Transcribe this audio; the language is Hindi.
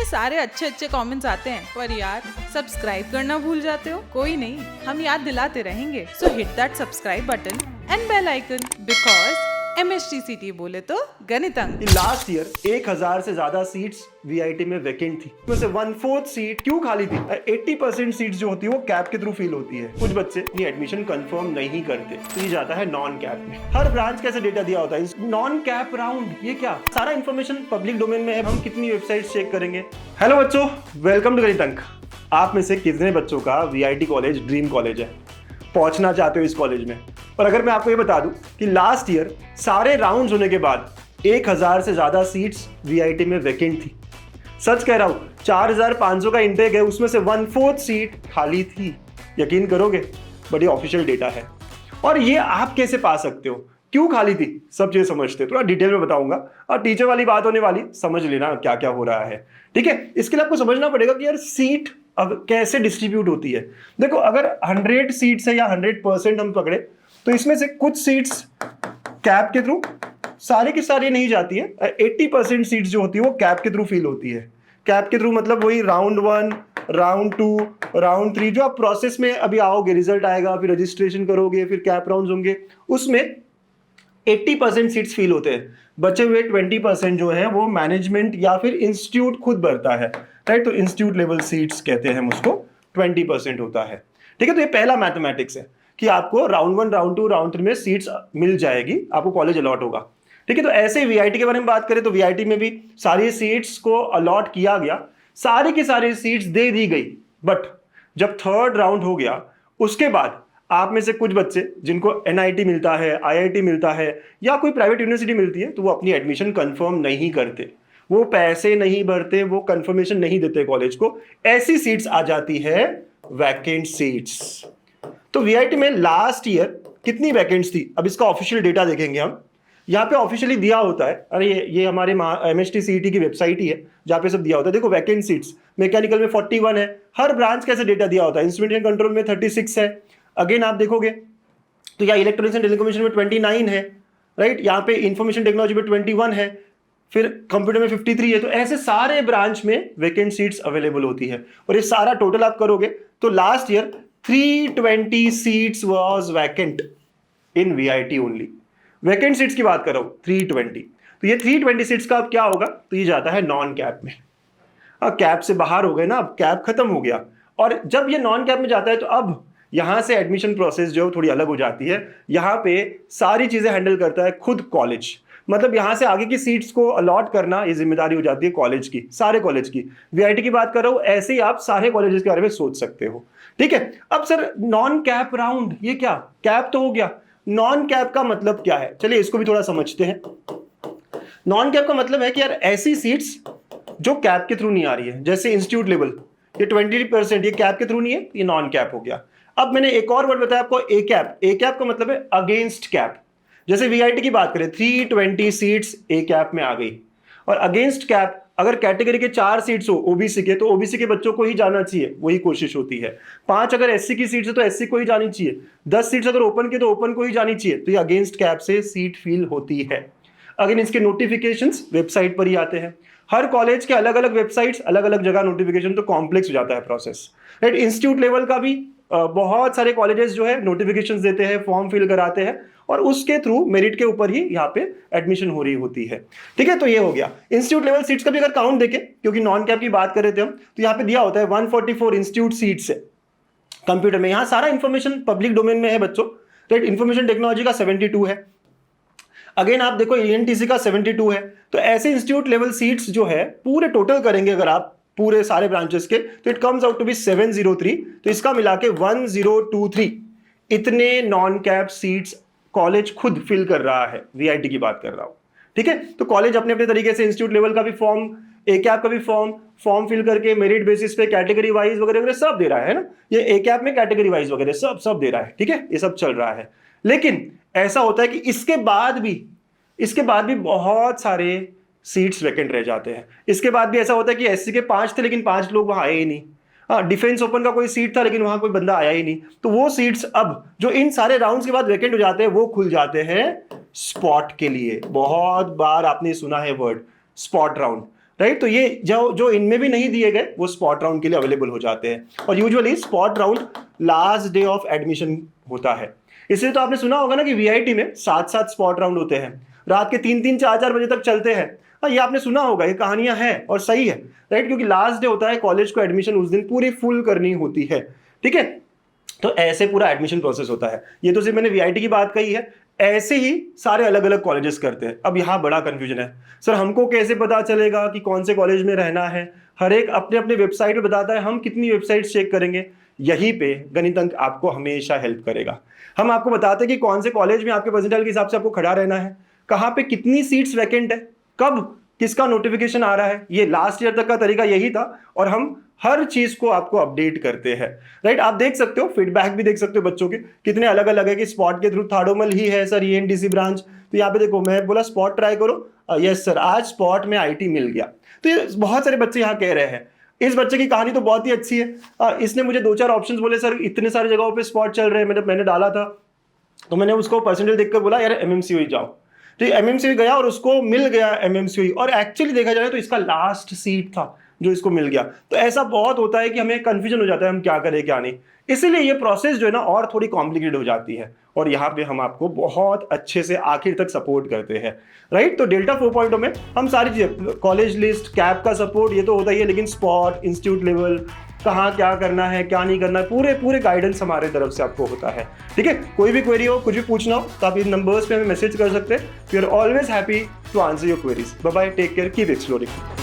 सारे अच्छे अच्छे कमेंट्स आते हैं, पर यार सब्सक्राइब करना भूल जाते हो। कोई नहीं, हम याद दिलाते रहेंगे। So hit that subscribe button and bell icon, because MHTCT बोले तो गणित अंक। लास्ट ईयर 1000 से ज्यादा सीट्स वीआईटी में वैकेंट थी। उसमें से 1/4 सीट क्यों खाली थी? 80% सीट्स जो होती है वो कैप के थ्रू फिल होती है। कुछ बच्चे अपनी एडमिशन कंफर्म नहीं करते तो ये जाता है नॉन कैप में। हर ब्रांच कैसे डेटा दिया होता है, नॉन कैप राउंड, ये क्या सारा इन्फॉर्मेशन पब्लिक डोमेन में है। हम कितनी वेबसाइट चेक करेंगे। हेलो बच्चों, वेलकम टू गणित अंक। आप में से कितने बच्चों का वीआईटी कॉलेज ड्रीम कॉलेज है, पहुंचना चाहते हो इस कॉलेज में? और अगर मैं आपको ये बता दूं कि लास्ट ईयर सारे राउंड्स होने के बाद 1000 से ज्यादा सीट्स वीआईटी में वैकेंट थी। सच कह रहा हूं, 4500 का इंटेक है, उसमें से 1/4 सीट खाली थी। यकीन करोगे, बड़ी ऑफिशियल डेटा है। और ये आप कैसे पा सकते हो, क्यों खाली थी, सब चीजें समझते थोड़ा डिटेल में बताऊंगा। और टीचर वाली बात होने वाली, समझ लेना क्या क्या हो रहा है। ठीक है, इसके लिए आपको समझना पड़ेगा कि यार सीट अब कैसे डिस्ट्रीब्यूट होती है। देखो, अगर 100 सीट्स है या 100% हम पकड़े तो इसमें से कुछ सीट्स कैप के थ्रू, सारी की सारी नहीं जाती है। 80% सीट्स जो होती है वो कैप के थ्रू फिल होती है। कैप के थ्रू मतलब वही राउंड 1, राउंड 2, राउंड 3, जो आप प्रोसेस में अभी आओगे, रिजल्ट आएगा, फिर रजिस्ट्रेशन करोगे, फिर कैप राउंड होंगे, उसमें 80% सीट्स फिल होते हैं। बचे हुए 20% जो है वो मैनेजमेंट या फिर इंस्टीट्यूट खुद भरता है, राइट? तो इंस्टीट्यूट लेवल सीट्स कहते हैं हम उसको, 20% होता है। ठीक है, तो ये पहला मैथमेटिक्स है कि आपको राउंड 1, राउंड 2, राउंड 3 में सीट्स मिल जाएगी, आपको कॉलेज अलॉट होगा। ठीक है, तो ऐसे वीआईटी के बारे में बात करें तो वीआईटी में भी सारी सीट्स को अलॉट किया गया, सारी की सारी सीट्स दे दी गई। बट जब थर्ड राउंड हो गया उसके बाद आप में से कुछ बच्चे जिनको एनआईटी मिलता है, आईआईटी मिलता है या कोई प्राइवेट यूनिवर्सिटी मिलती है, तो वो अपनी एडमिशन कंफर्म नहीं करते, वो पैसे नहीं भरते, वो कंफर्मेशन नहीं देते कॉलेज को। ऐसी सीट्स आ जाती है वैकेंट सीट्स। तो वीआईटी में लास्ट ईयर कितनी वैकेंट्स थी, अब इसका ऑफिशियल डेटा देखेंगे हम। यहाँ पे ऑफिशियली दिया होता है, अरे ये हमारे MHTCT की वेबसाइट ही है जहाँ पे सब दिया होता है। देखो, वैकेंट सीट्स मैकेनिकल में 41 है। हर ब्रांच कैसे डेटा दिया होता है, इंस्ट्रूमेंट एंड कंट्रोल में 36 है। अगेन आप देखोगे तो यहाँ इलेक्ट्रॉनिक्स एंड टेलीकम्युनिकेशन में 29 है, राइट? यहाँ पे इंफॉर्मेशन टेक्नोलॉजी में 21 है, फिर कंप्यूटर में 53 है। तो ऐसे सारे ब्रांच में वैकेंट सीट्स अवेलेबल होती है। और ये सारा टोटल आप करोगे तो last year 320 seats was vacant in VIT only. Vacant seats की बात कर रहा हूं, 320। तो ये 320 सीट्स का अब क्या होगा, तो ये जाता है नॉन कैप में। कैप से बाहर हो गए ना, अब कैप खत्म हो गया। और जब ये नॉन कैप में जाता है तो अब यहां से एडमिशन प्रोसेस जो थोड़ी अलग हो जाती है। यहां पे सारी चीजें हैंडल करता है खुद कॉलेज। मतलब यहां से आगे की सीट्स को अलॉट करना ये जिम्मेदारी हो जाती है कॉलेज की, सारे कॉलेज की। वीआईटी की बात कर रहा हूं, ऐसे ही आप सारे कॉलेजेस के बारे में सोच सकते हो। ठीक है, अब सर नॉन कैप राउंड, ये क्या? कैप तो हो गया, नॉन कैप का मतलब क्या है? चलिए इसको भी थोड़ा समझते हैं। नॉन कैप का मतलब है कि यार ऐसी सीट्स जो कैप के थ्रू नहीं आ रही है, जैसे इंस्टीट्यूट लेवल, ये 20% ये कैप के थ्रू नहीं है, ये नॉन कैप हो गया। अब मैंने एक और वर्ड बताया आपको, ए कैप। ए कैप का मतलब है अगेंस्ट कैप। जैसे वीआईटी की बात करें, 320 सीट्स ए कैप में आ गई। और अगेंस्ट कैप, अगर कैटेगरी के 4 सीट्स हो ओबीसी के, तो ओबीसी के बच्चों को ही जाना चाहिए, वही कोशिश होती है। 5 अगर एससी की सीट्स है तो एससी को ही जानी चाहिए। 10 सीट्स अगर ओपन के तो ओपन को ही जानी चाहिए। तो ये अगेंस्ट कैप से सीट फिल होती है। अगेन इसके नोटिफिकेशंस वेबसाइट पर ही आते हैं। हर कॉलेज के अलग अलग वेबसाइट्स, अलग अलग जगह नोटिफिकेशन, तो कॉम्प्लेक्स हो जाता है प्रोसेस, राइट? इंस्टीट्यूट लेवल का भी बहुत सारे कॉलेजेस जो है नोटिफिकेशंस देते हैं, फॉर्म फिल कराते हैं, और उसके थ्रू मेरिट के ऊपर ही यहाँ पे एडमिशन हो रही होती है। ठीक है, तो ये हो गया इंस्टीट्यूट लेवल सीट्स का भी। अगर काउंट देखें, क्योंकि नॉन कैप की बात कर रहे थे हम, तो यहाँ पे दिया होता है 144 इंस्टीट्यूट सीट्स है कंप्यूटर में। यहाँ सारा इंफॉर्मेशन पब्लिक डोमेन में है बच्चों, राइट? इंफॉर्मेशन टेक्नोलॉजी का 72 है। अगेन आप देखो ENTC का 72 है। तो ऐसे इंस्टीट्यूट लेवल सीट्स जो है पूरे टोटल करेंगे अगर आप पूरे सारे ब्रांचेस के, तो it comes out to be 703। तो इसका मिला के 1023 इतने नॉन कैप सीट्स कॉलेज खुद फिल कर रहा है। वीआईटी की बात कर रहा हूं। ठीक है, तो कॉलेज अपने अपने तरीके से इंस्टीट्यूट लेवल का भी फॉर्म, ए कैप का भी फॉर्म फिल करके मेरिट बेसिस पे कैटेगरी वाइज वगैरह वगैरह सब दे रहा है ना। ये ए कैप में कैटेगरी वाइज वगैरह सब दे रहा है। ठीक है, ये सब चल रहा है। लेकिन ऐसा होता है कि इसके बाद भी बहुत सारे सीट्स वैकेंट रह जाते हैं। इसके बाद भी ऐसा होता है कि एससी के 5 थे लेकिन 5 लोग वहां आए ही नहीं। हाँ, डिफेंस ओपन का कोई सीट था लेकिन वहां कोई बंदा आया ही नहीं। तो वो सीट्स अब जो इन सारे राउंड्स के बाद वैकेंट हो जाते हैं, वो खुल जाते हैं स्पॉट के लिए। बहुत बार आपने सुना है वर्ड स्पॉट राउंड। राइट। तो ये जो इनमें भी नहीं दिए गए वो स्पॉट राउंड के लिए अवेलेबल हो जाते हैं, और usually spot round last day of admission होता है। इसलिए तो आपने सुना होगा ना कि वीआईटी में 7-7 स्पॉट राउंड होते हैं, रात के 3-3, 4-4 बजे तक चलते हैं। हाँ, ये आपने सुना होगा, ये कहानियां हैं और सही है, राइट, क्योंकि लास्ट डे होता है, कॉलेज को एडमिशन उस दिन पूरी फुल करनी होती है। ठीक है, तो ऐसे पूरा एडमिशन प्रोसेस होता है। ये तो सिर्फ मैंने वीआईटी की बात कही है, ऐसे ही सारे अलग अलग कॉलेजेस करते हैं। अब यहाँ बड़ा कंफ्यूजन है, सर हमको कैसे पता चलेगा कि कौन से कॉलेज में रहना है? हर एक अपने अपने वेबसाइट पे बताता है, हम कितनी वेबसाइट चेक करेंगे? यहीं पे गणित अंक आपको हमेशा हेल्प करेगा। हम आपको बताते हैं कि कौन से कॉलेज में आपके परसेंटाइल के हिसाब से आपको खड़ा रहना है, कहाँ पे कितनी सीट्स वैकेंट है, कब किसका नोटिफिकेशन आ रहा है। ये लास्ट ईयर तक का तरीका यही था, और हम हर चीज को आपको अपडेट करते हैं, राइट। आप देख सकते हो, फीडबैक भी देख सकते हो बच्चों के कितने अलग अलग है कि स्पॉट के थ्रू थाडोमल ही है सर, ENTC ब्रांच। तो यहाँ पे देखो, मैं बोला स्पॉट ट्राई करो, यस सर आज स्पॉट में IT मिल गया। तो ये बहुत सारे बच्चे यहाँ कह रहे हैं। इस बच्चे की कहानी तो बहुत ही अच्छी है। इसने मुझे 2-4 ऑप्शंस बोले, सर इतने सारी जगहों पे स्पॉट चल रहे हैं, मैंने डाला था, तो मैंने उसको परसेंटेज देखकर बोला यार MMCOE जाओ। तो MMCOE गया और उसको मिल गया MMCOE, और एक्चुअली देखा जाए तो इसका लास्ट सीट था जो इसको मिल गया। तो ऐसा बहुत होता है कि हमें कंफ्यूजन हो जाता है हम क्या करें क्या नहीं, इसीलिए ये प्रोसेस जो है ना और थोड़ी कॉम्प्लिकेटेड हो जाती है, और यहाँ पे हम आपको बहुत अच्छे से आखिर तक सपोर्ट करते हैं, राइट। तो डेल्टा 4.0 में हम सारी चीजें, कॉलेज लिस्ट, कैप का सपोर्ट ये तो होता ही है, लेकिन स्पॉट, इंस्टीट्यूट लेवल, कहाँ क्या करना है क्या नहीं करना है, पूरे गाइडेंस हमारे तरफ से आपको होता है। ठीक है, कोई भी क्वेरी हो, कुछ भी पूछना हो तो आप इन नंबर्स पे हमें मैसेज कर सकते हैं। We are always happy to answer your queries. Bye bye, take care, keep exploring.